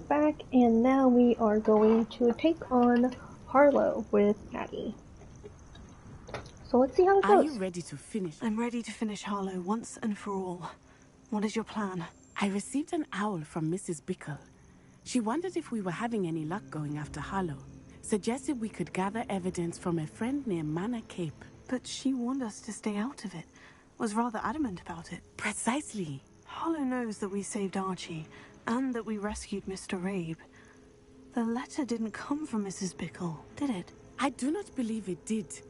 back, and now we are going to take on Harlow with Natty. So let's see how it goes. Are you ready to finish? I'm ready to finish Harlow once and for all. What is your plan? I received an owl from Mrs. Bickle. She wondered if we were having any luck going after Harlow. Suggested we could gather evidence from a friend near Manor Cape. But she warned us to stay out of it. Was rather adamant about it. Precisely. Harlow knows that we saved Archie, and that we rescued Mr. Rabe. The letter didn't come from Mrs. Bickle, did it? I do not believe it did.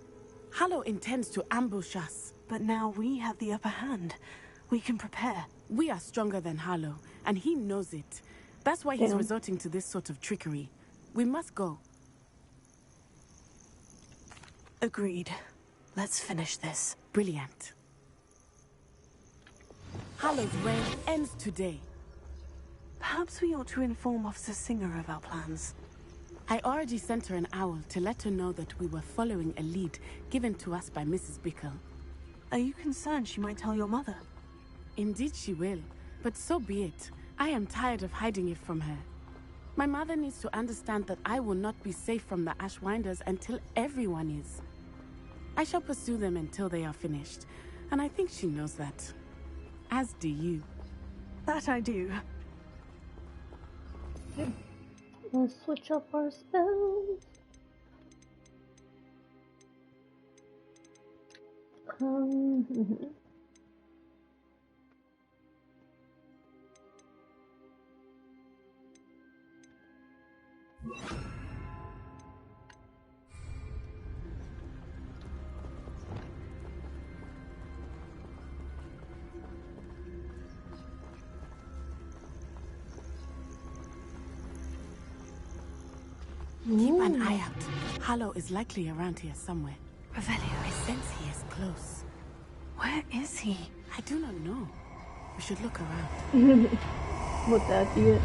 Harlow intends to ambush us. But now we have the upper hand. We can prepare. We are stronger than Harlow, and he knows it. That's why he's resorting to this sort of trickery. We must go. Agreed. Let's finish this. Brilliant. Harlow's reign ends today. Perhaps we ought to inform Officer Singer of our plans. I already sent her an owl to let her know that we were following a lead given to us by Mrs. Bickle. Are you concerned she might tell your mother? Indeed she will, but so be it. I am tired of hiding it from her. My mother needs to understand that I will not be safe from the Ashwinders until everyone is. I shall pursue them until they are finished, and I think she knows that. As do you. That I do. Let's switch up our spells. Keep an eye out. Harlow is likely around here somewhere. Revelio. I sense he is close. Where is he? I do not know. We should look around. Would that be it?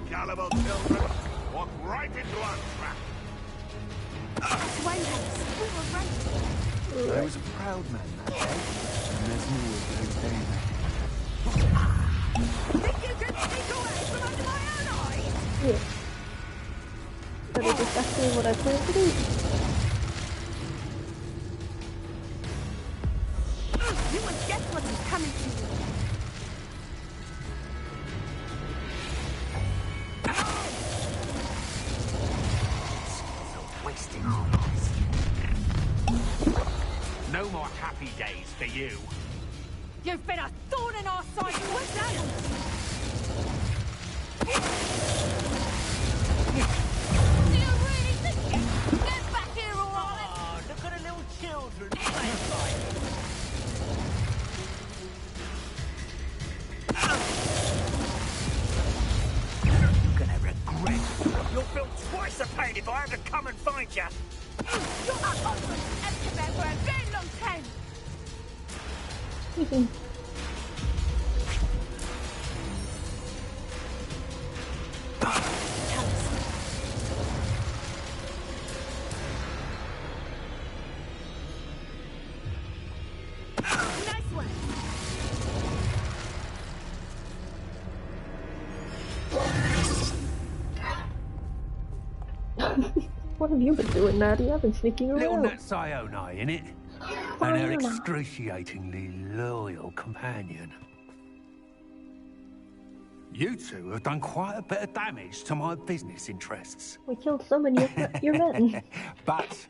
Gullible children, walk right into our trap. Swinehurst, we were right. I was a proud man that day, and there's more of those days. Think you can sneak away from under my own eyes? Yeah. That is exactly what I plan to do. You will get what is coming to you. Wasting our lives. No more happy days for you. You've been a thorn in our side. What's that? Do you really think you can get back here all right? Oh, look at the little children playing like. You're gonna regret. You'll feel twice the pain if I have to come and find you. You're up on the Escobar for a very long time. Nice one. What have you been doing, Natty? I've been sneaking Little around. Nat Sayonai, innit? And her excruciatingly loyal companion. You two have done quite a bit of damage to my business interests. We killed so many of your men. But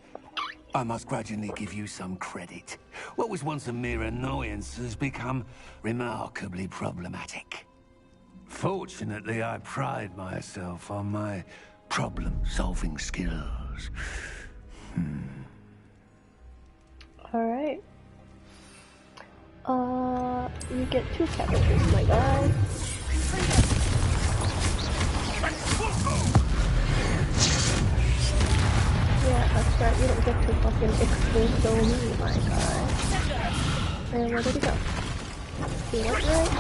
I must grudgingly give you some credit. What was once a mere annoyance has become remarkably problematic. Fortunately, I pride myself on my problem-solving skills. Alright. You get 2 characters, my guy. Yeah, that's right, you don't get to fucking exploso me, my guy. And where did he go? He went right?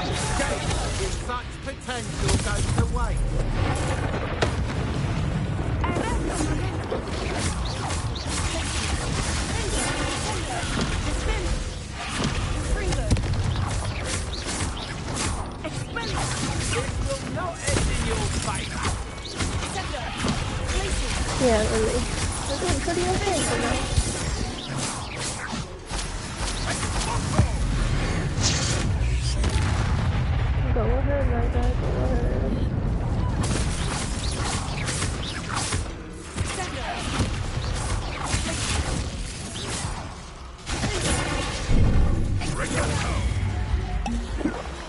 Such potential goes to waste. Expend Yeah, really. We're doing pretty okay for now. Go ahead, my guy, go ahead.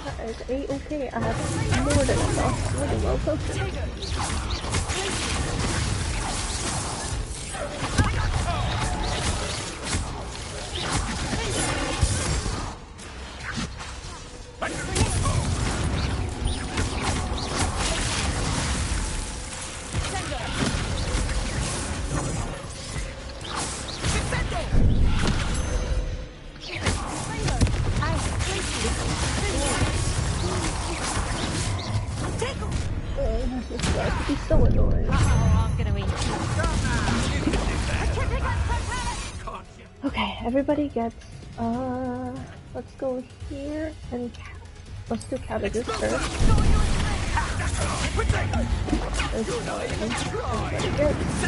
That is A-okay. I have more than enough. More than well potions. This is going to be so annoying. I'm gonna eat you. Okay, everybody gets, let's go here and let's do cabbages first. There's one. Everybody gets.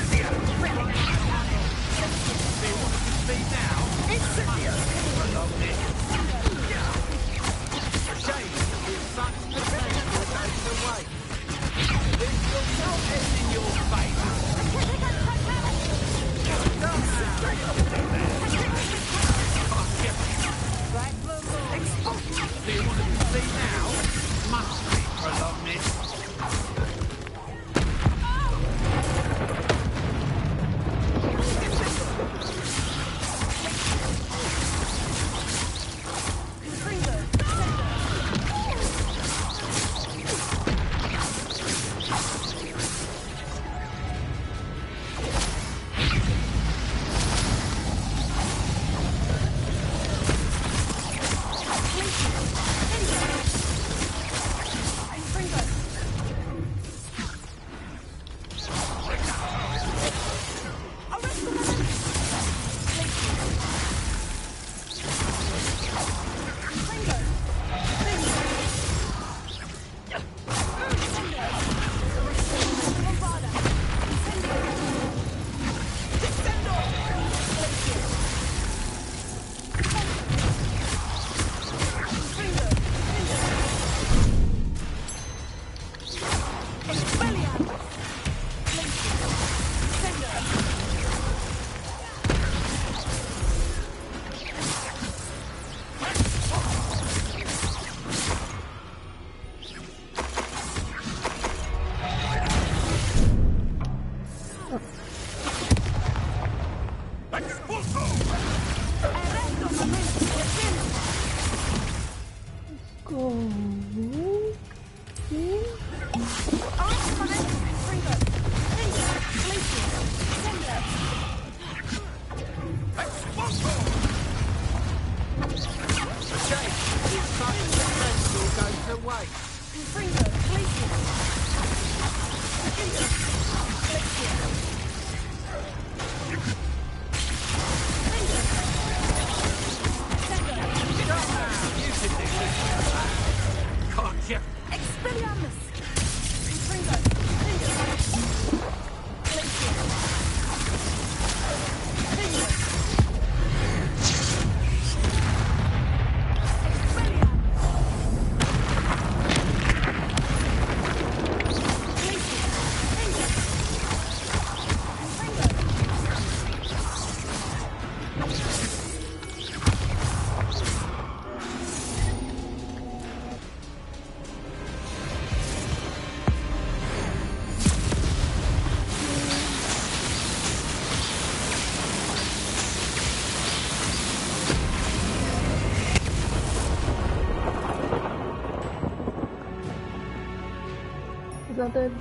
Nothing.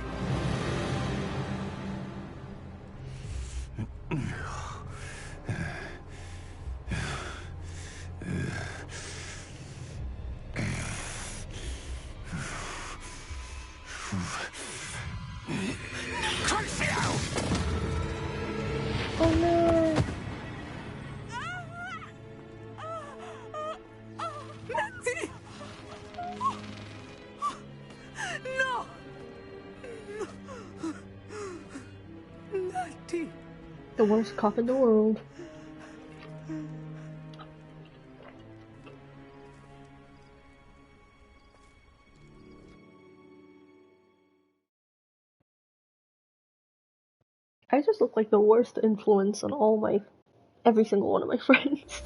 Oh no! Natty! No! Natty! Natty. The worst cop in the world. I just look like the worst influence on every single one of my friends. Is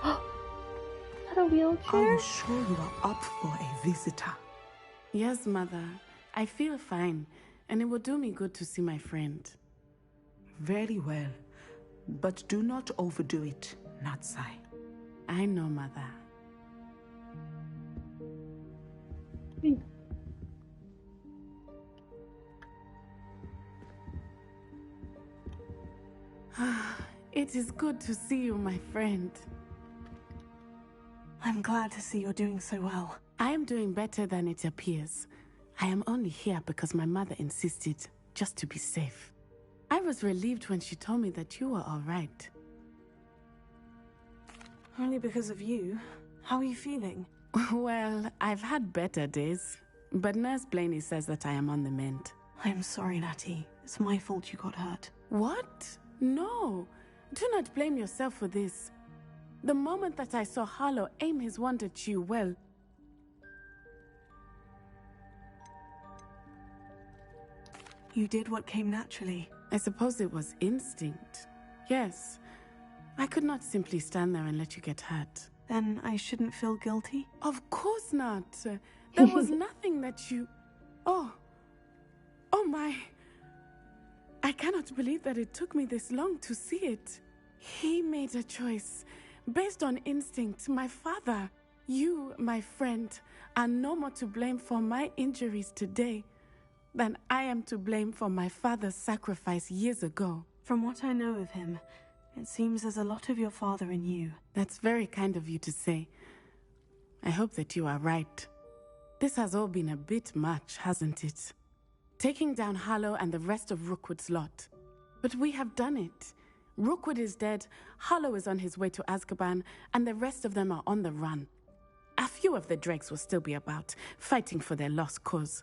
that a wheelchair? Are you sure you are up for a visitor? Yes, Mother. I feel fine, and it will do me good to see my friend. Very well. But do not overdo it, Natsai. I know, Mother. It is good to see you, my friend. I'm glad to see you're doing so well. I am doing better than it appears. I am only here because my mother insisted, just to be safe. I was relieved when she told me that you were all right. Only because of you. How are you feeling? Well, I've had better days, but Nurse Blaney says that I am on the mend. I'm sorry, Natty. It's my fault you got hurt. What? No. Do not blame yourself for this. The moment that I saw Harlow aim his wand at you, well... You did what came naturally. I suppose it was instinct. Yes. I could not simply stand there and let you get hurt. Then I shouldn't feel guilty? Of course not. There was nothing that you... Oh. Oh my... I cannot believe that it took me this long to see it. He made a choice. Based on instinct, my father, you, my friend, are no more to blame for my injuries today than I am to blame for my father's sacrifice years ago. From what I know of him, it seems there's a lot of your father in you. That's very kind of you to say. I hope that you are right. This has all been a bit much, hasn't it? Taking down Harlow and the rest of Rookwood's lot. But we have done it. Rookwood is dead, Harlow is on his way to Azkaban, and the rest of them are on the run. A few of the dregs will still be about, fighting for their lost cause.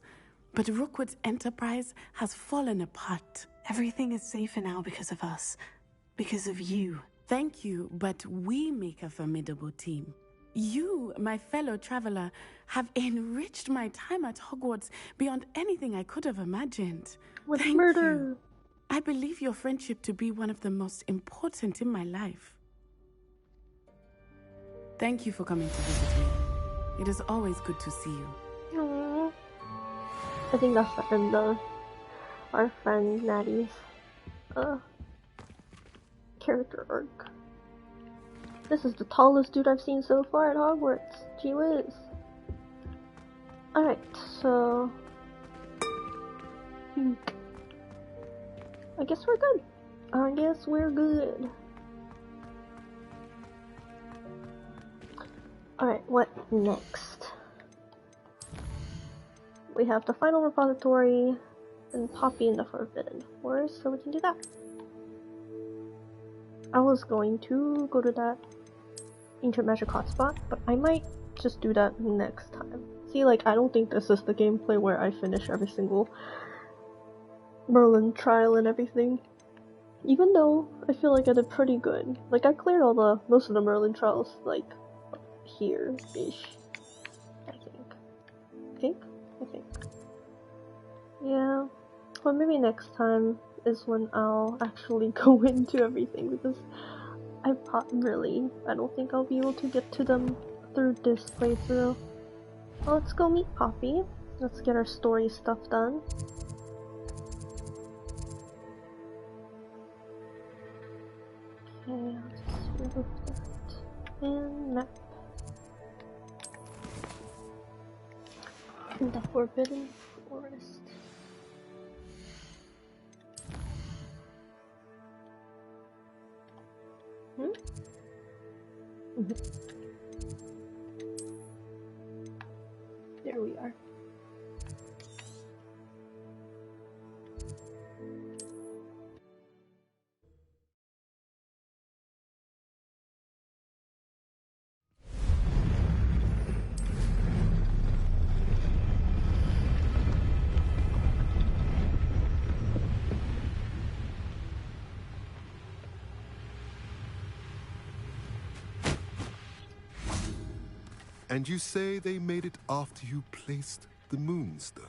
But Rookwood's enterprise has fallen apart. Everything is safer now because of us. Because of you. Thank you, but we make a formidable team. You, my fellow traveler, have enriched my time at Hogwarts beyond anything I could have imagined. With Thank murder. you. I believe your friendship to be one of the most important in my life. Thank you for coming to visit me. It is always good to see you. Aww. I think that's the end of our friend Natty's character arc. This is the tallest dude I've seen so far at Hogwarts. Gee whiz. Alright, so... I guess we're good. Alright, what next? We have the final repository and Poppy in the Forbidden Forest, so we can do that. I was going to go to that Ancient Magic hotspot, but I might just do that next time. See, like, I don't think this is the gameplay where I finish every single Merlin trial and everything. Even though I feel like I did pretty good. Like, I cleared most of the Merlin trials, like, here-ish. I think. Yeah. Well, maybe next time is when I'll actually go into everything, because I don't think I'll be able to get to them through this playthrough. Well, let's go meet Poppy. Let's get our story stuff done. Okay, I'll just remove that. And map. In the Forbidden Forest. There we are. And you say they made it after you placed the Moonstone?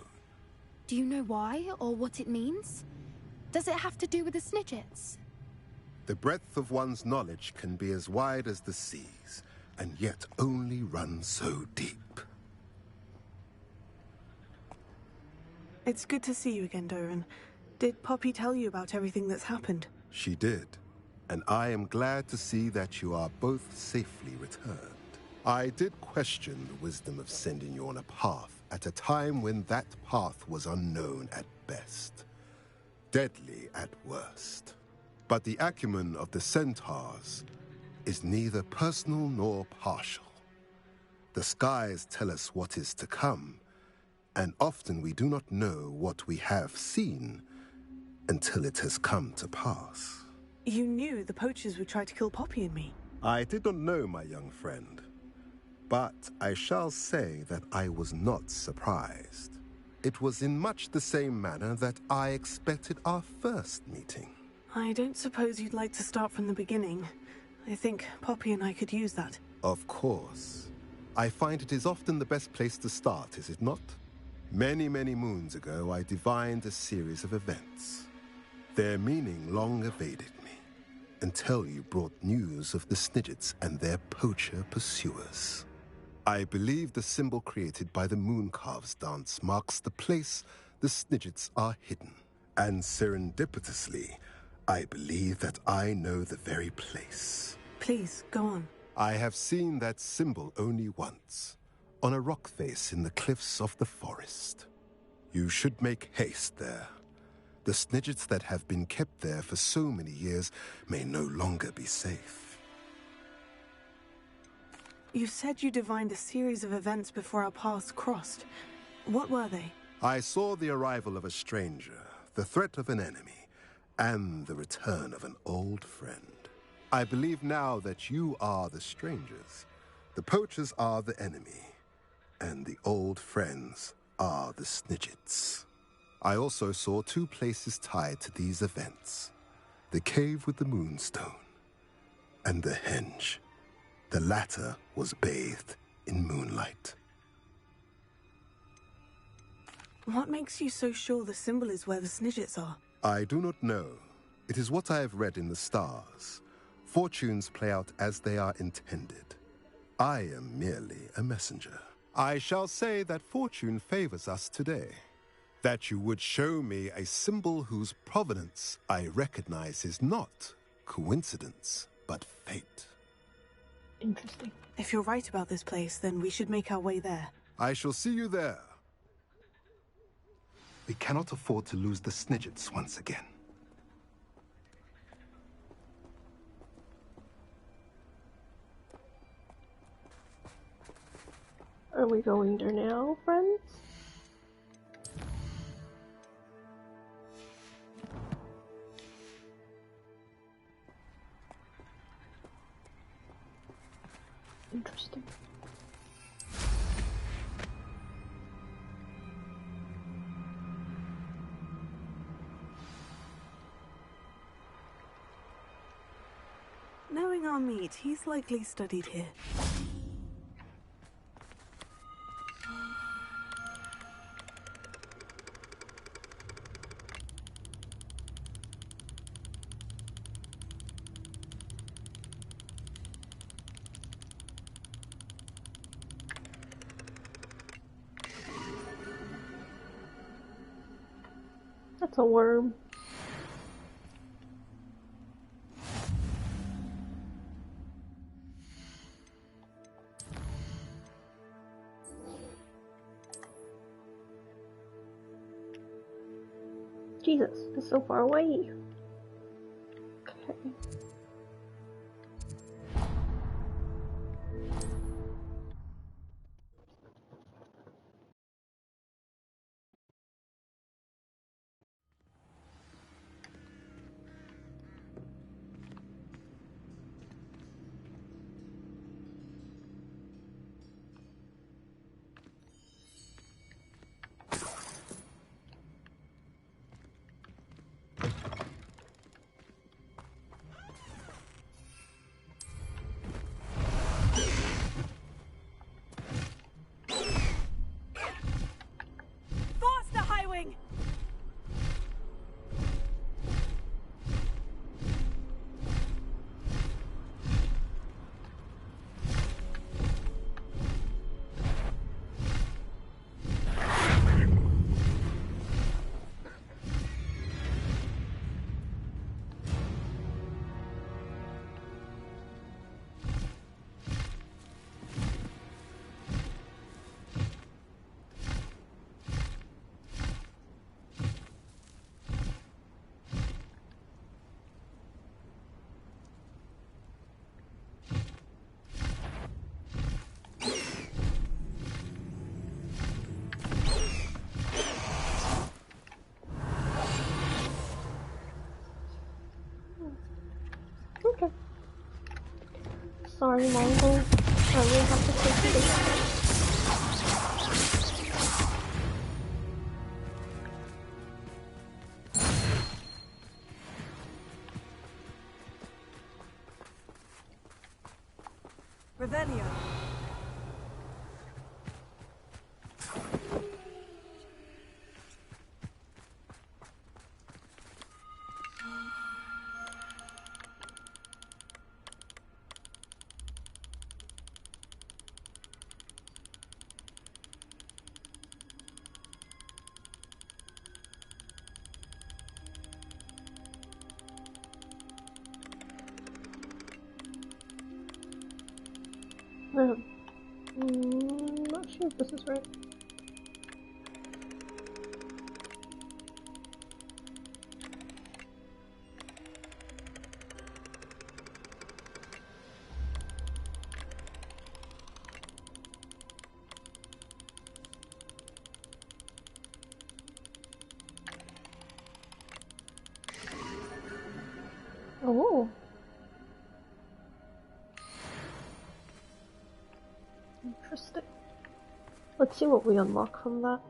Do you know why or what it means? Does it have to do with the Snidgets? The breadth of one's knowledge can be as wide as the seas, and yet only run so deep. It's good to see you again, Doran. Did Poppy tell you about everything that's happened? She did, and I am glad to see that you are both safely returned. I did question the wisdom of sending you on a path at a time when that path was unknown at best, deadly at worst. But the acumen of the centaurs is neither personal nor partial. The skies tell us what is to come, and often we do not know what we have seen until it has come to pass. You knew the poachers would try to kill Poppy and me. I did not know, my young friend, but I shall say that I was not surprised. It was in much the same manner that I expected our first meeting. I don't suppose you'd like to start from the beginning. I think Poppy and I could use that. Of course. I find it is often the best place to start, is it not? Many, many moons ago, I divined a series of events. Their meaning long evaded me, until you brought news of the Snidgets and their poacher pursuers. I believe the symbol created by the Mooncalves dance marks the place the Snidgets are hidden. And serendipitously, I believe that I know the very place. Please, go on. I have seen that symbol only once, on a rock face in the cliffs of the forest. You should make haste there. The Snidgets that have been kept there for so many years may no longer be safe. You said you divined a series of events before our paths crossed. What were they? I saw the arrival of a stranger, the threat of an enemy, and the return of an old friend. I believe now that you are the strangers, the poachers are the enemy, and the old friends are the Snidgets. I also saw two places tied to these events: the cave with the Moonstone and the henge. The latter was bathed in moonlight. What makes you so sure the symbol is where the Snidgets are? I do not know. It is what I have read in the stars. Fortunes play out as they are intended. I am merely a messenger. I shall say that fortune favors us today. That you would show me a symbol whose provenance I recognize is not coincidence, but fate. Interesting. If you're right about this place, then we should make our way there. I shall see you there. We cannot afford to lose the Snidgets once again. Are we going there now, friends? Interesting. Knowing our meat, he's likely studied here. That's a worm. Jesus, it's so far away. Okay. Sorry, Mongol. I will have to take this. Revelio. Not sure if this is right. Oh. Interesting. Let's see what we unlock from that.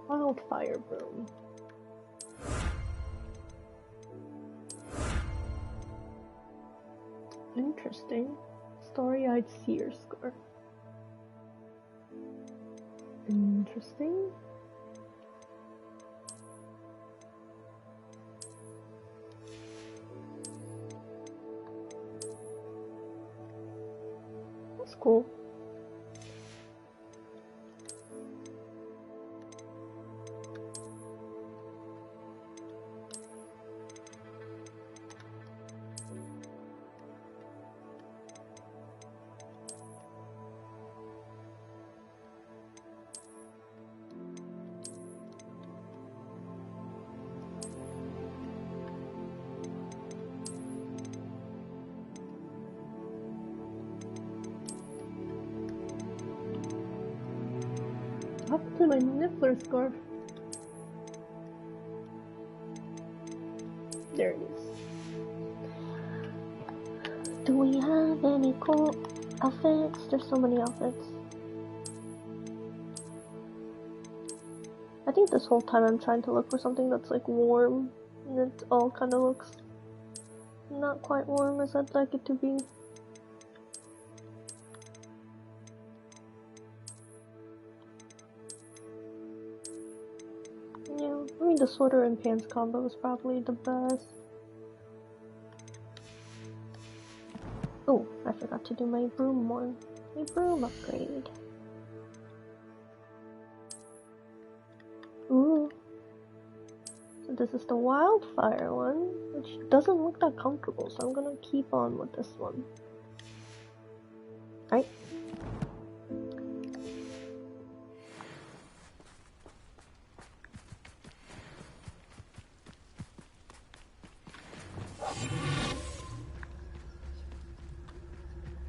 Wildfire broom. Interesting. Starry-eyed seer scar. Interesting. That's cool. Up to my niffler scarf. There it is. Do we have any cool outfits? There's so many outfits. I think this whole time I'm trying to look for something that's like warm, and it all kind of looks not quite warm as I'd like it to be. Yeah, I mean the sweater and pants combo is probably the best. Oh, I forgot to do my broom one. My broom upgrade. Ooh. So this is the wildfire one, which doesn't look that comfortable, so I'm gonna keep on with this one. Right?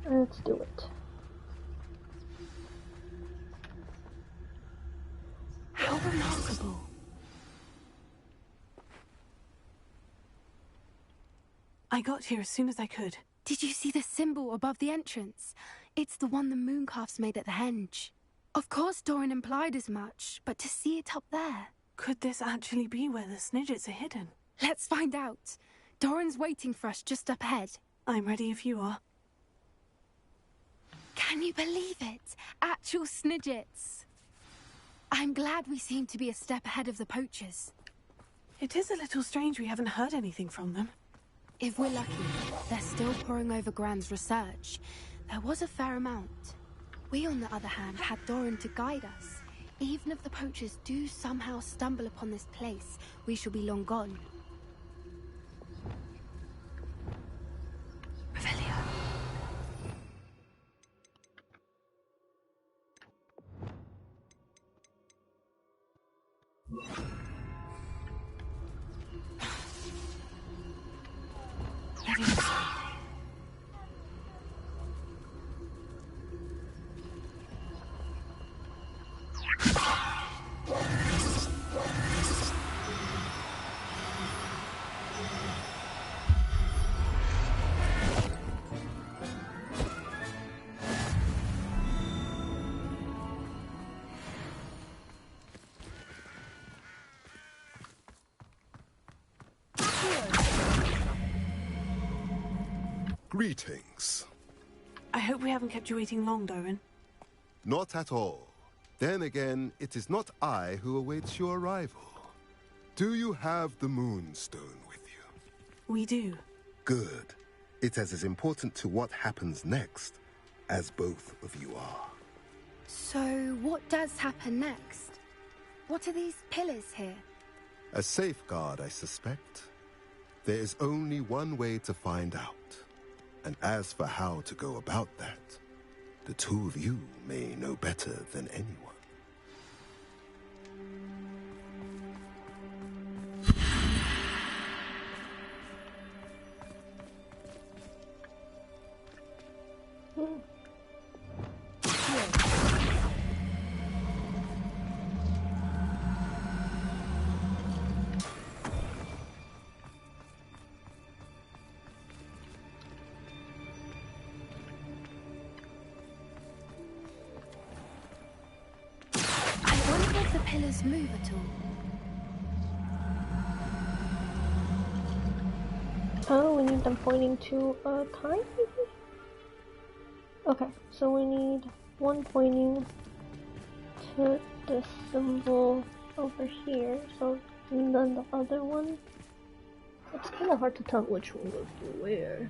Let's do it. How remarkable. I got here as soon as I could. Did you see the symbol above the entrance? It's the one the mooncalfs made at the henge. Of course Doran implied as much, but to see it up there... Could this actually be where the Snidgets are hidden? Let's find out. Doran's waiting for us just up ahead. I'm ready if you are. Can you believe it? Actual Snidgets. I'm glad we seem to be a step ahead of the poachers. It is a little strange we haven't heard anything from them. If we're lucky, they're still poring over Gran's research. There was a fair amount. We, on the other hand, had Doran to guide us. Even if the poachers do somehow stumble upon this place, we shall be long gone. Revelio. Greetings. I hope we haven't kept you waiting long, Doran. Not at all. Then again, it is not I who awaits your arrival. Do you have the Moonstone with you? We do. Good. It is as important to what happens next as both of you are. So, what does happen next? What are these pillars here? A safeguard, I suspect. There is only one way to find out. And as for how to go about that, the two of you may know better than anyone. Pillars move at all? Oh, we need them pointing to a time? Okay, so we need one pointing to the symbol over here, so and then the other one. It's kind of hard to tell which one goes to where.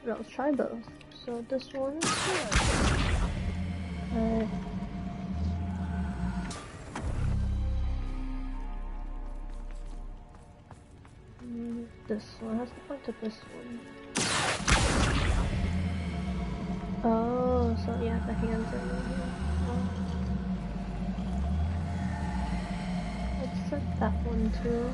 But let's try both. So this one here. This one has to point to this one. Oh, so yeah, the hands are moving. Oh. Let's set that one too.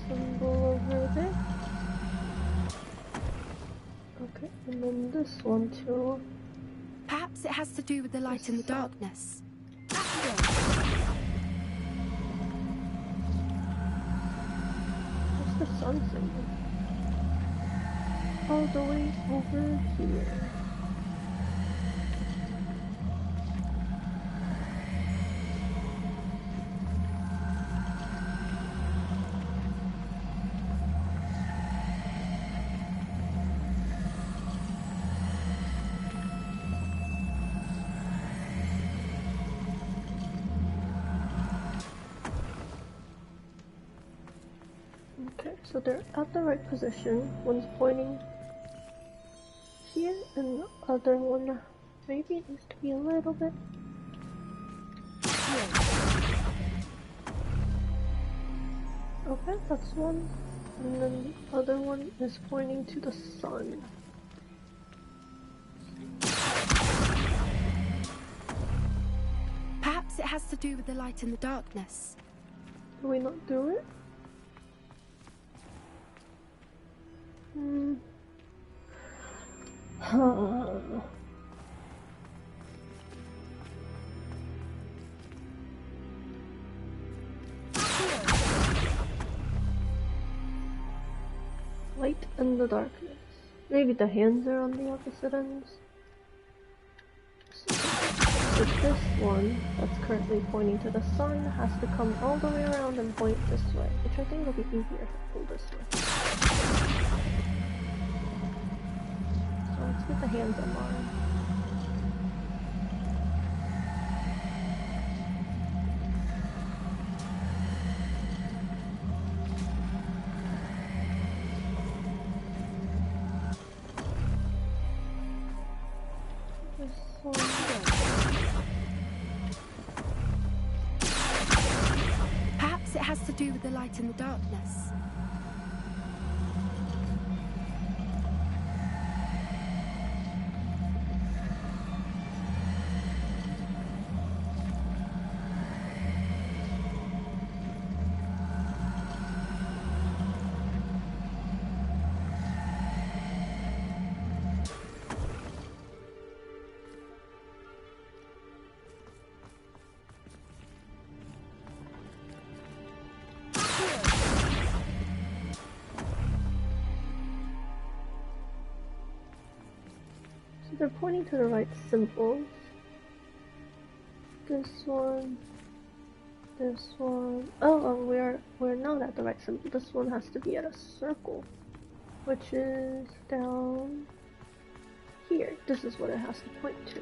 Symbol over there. Okay, and then this one too. Perhaps it has to do with the light and the darkness. What's the sun symbol? All the way over here. Okay, so they're at the right position. One's pointing here, and the other one maybe it needs to be a little bit here. Okay, that's one. And then the other one is pointing to the sun. Perhaps it has to do with the light and the darkness. Do we not do it? Light and the darkness. Maybe the hands are on the opposite ends. So this one that's currently pointing to the sun has to come all the way around and point this way, which I think will be easier if I pull this way. So let's get the hands on mine. Perhaps it has to do with the light and the darkness. They're pointing to the right symbols. This This one, oh, we're not at the right symbol. This one has to be at a circle, which is down here. This is what it has to point to.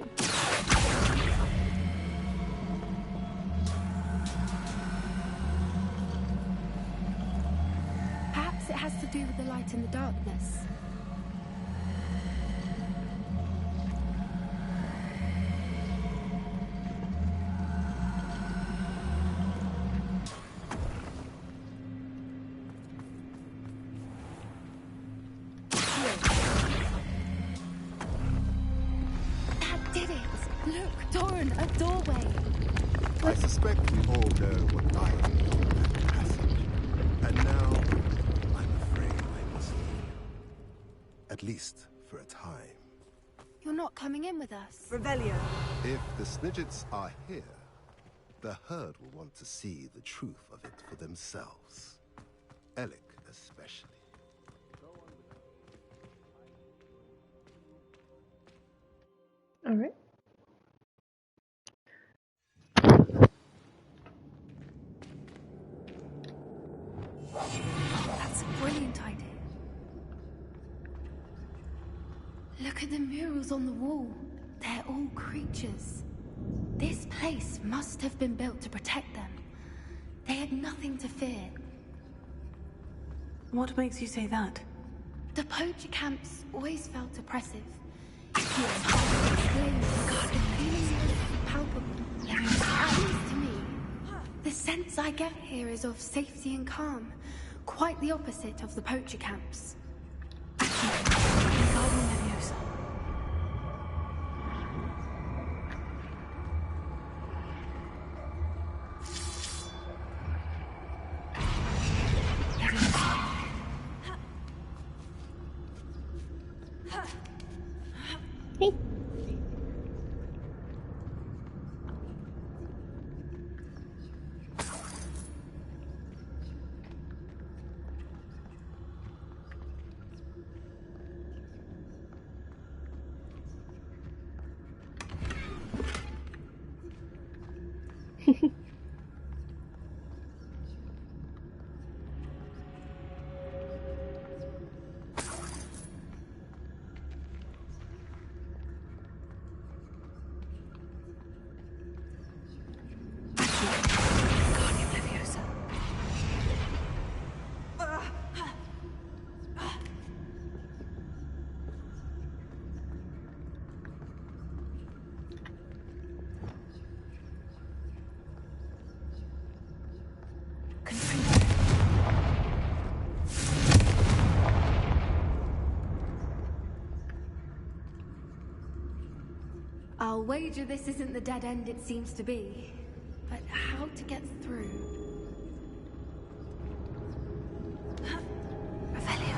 Perhaps it has to do with the light in the darkness. I suspect we all know what lies beyond that passage. And now, I'm afraid I must leave you. At least for a time. You're not coming in with us. Revelio. If the Snidgets are here, the herd will want to see the truth of it for themselves. Alec especially. Alright. That's a brilliant idea. Look at the murals on the wall. They're all creatures. This place must have been built to protect them. They had nothing to fear. What makes you say that? The poacher camps always felt oppressive. It was hard to explain. The feeling was palpable. At least to me. The sense I get here is of safety and calm. Quite the opposite of the poacher camps. Hey. I'll wager this isn't the dead end it seems to be. But how to get through? Revelio.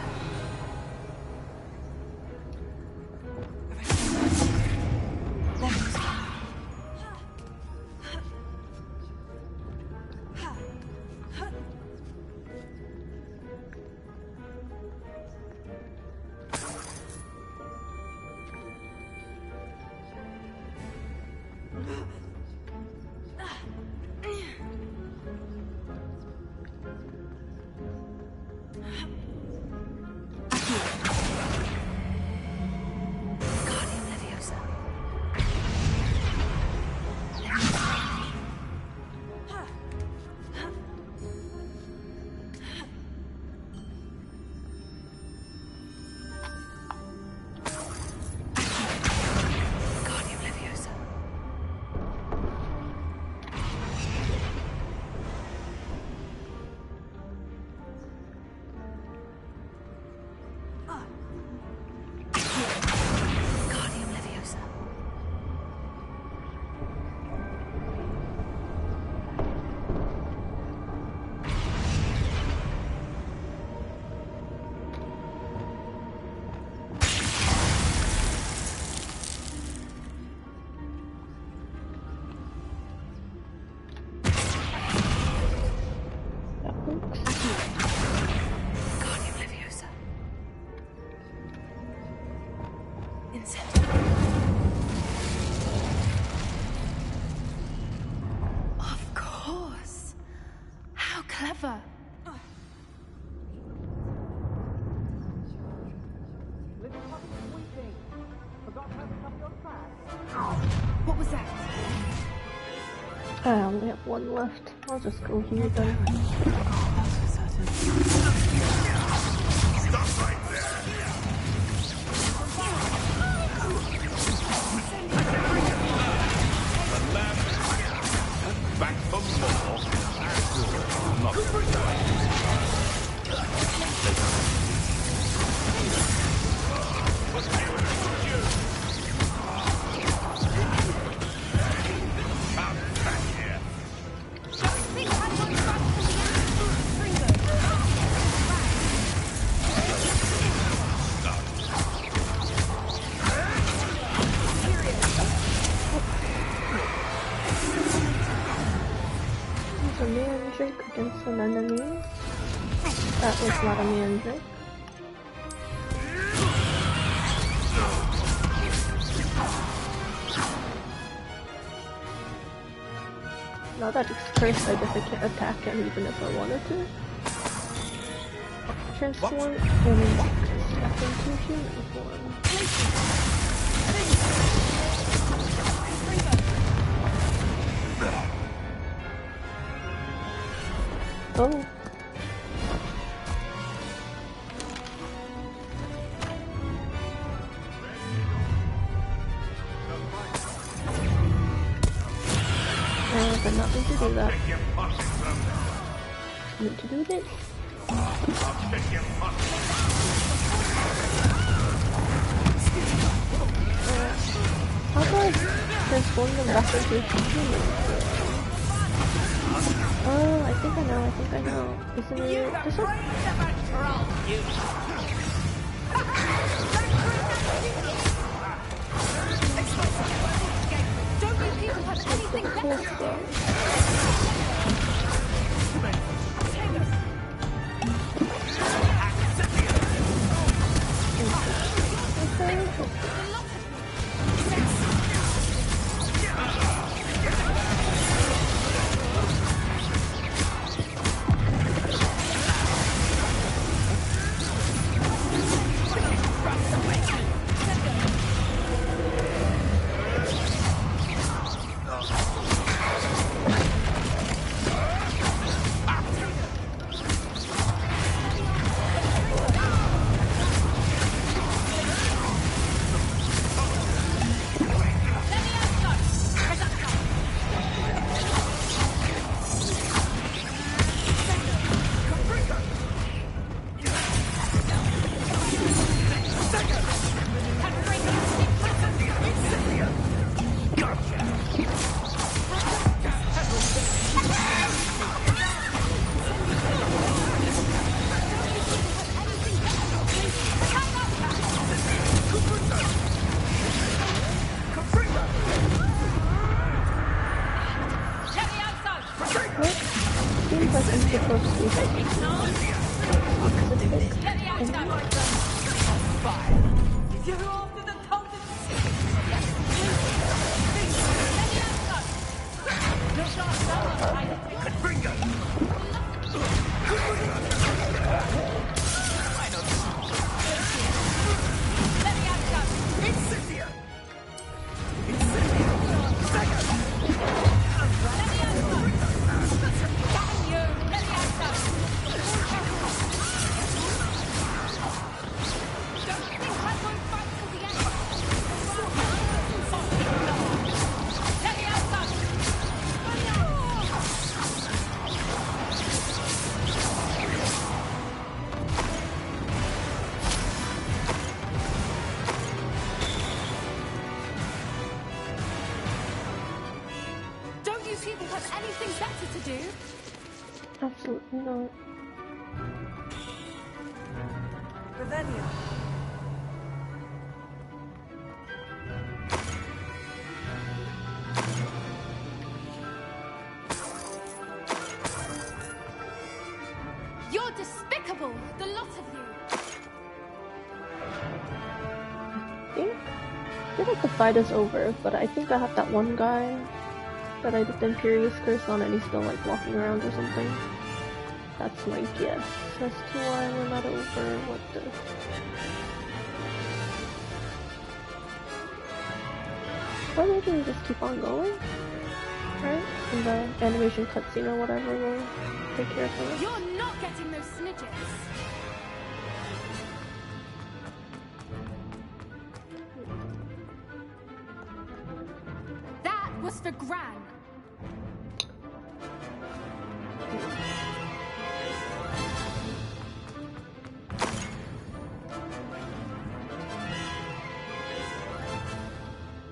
Of course. What was that? I only have one left. I'll just go here then. That's for certain. Stop right there! The lamb is here. Back for more. Not come back here. There's a mandrake against an enemy. That was not a mandrake. Now that it's cursed, I guess I can't attack him even if I wanted to. Transform and step into human form. Oh. I did not mean to do that. Need to do this. How do I transform them back into humans? Oh, I think I know. Isn't it this one? Don't you people have anything better to do? Seems like I'm supposed to be fighting. Absolutely not. Ravenia. You're despicable, the lot of you. I feel like the fight is over, but I think I have that one guy that I did the Imperious Curse on and he's still like walking around or something. That's my guess as to why we're not over what the... Or maybe we just keep on going, right? And the animation cutscene or whatever will take care of it. You're not getting those snidgets. That was for Gran.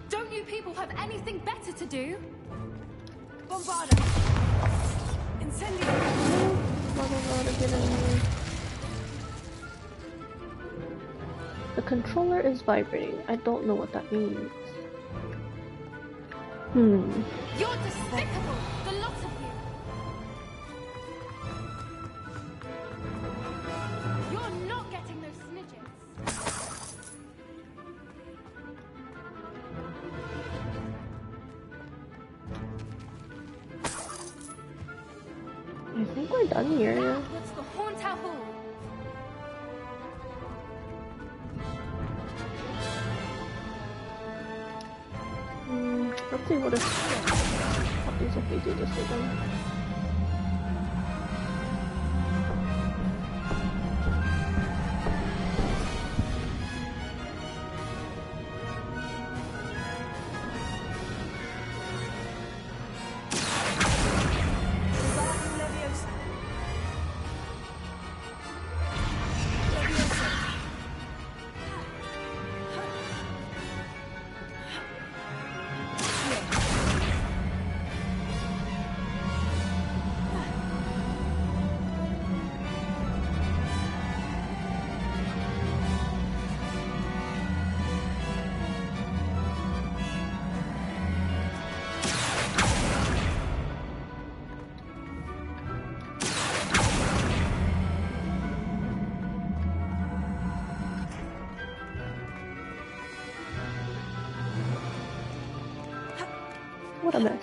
Don't you people have anything better to do? Bombarda! Incendio! The controller is vibrating. I don't know what that means. You're despicable, the lot of you! You're not getting those snidgets. I think we're done here. What's the Hauntow Hall? Let's see what happens if we do this again. What a mess.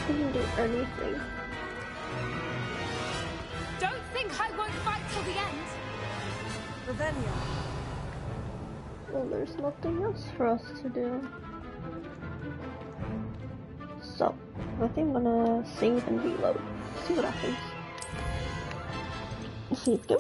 Couldn't do anything. Don't think I won't fight till the end. Revelio. Well, there's nothing else for us to do. So, I think I'm gonna save and reload. See what happens. See you.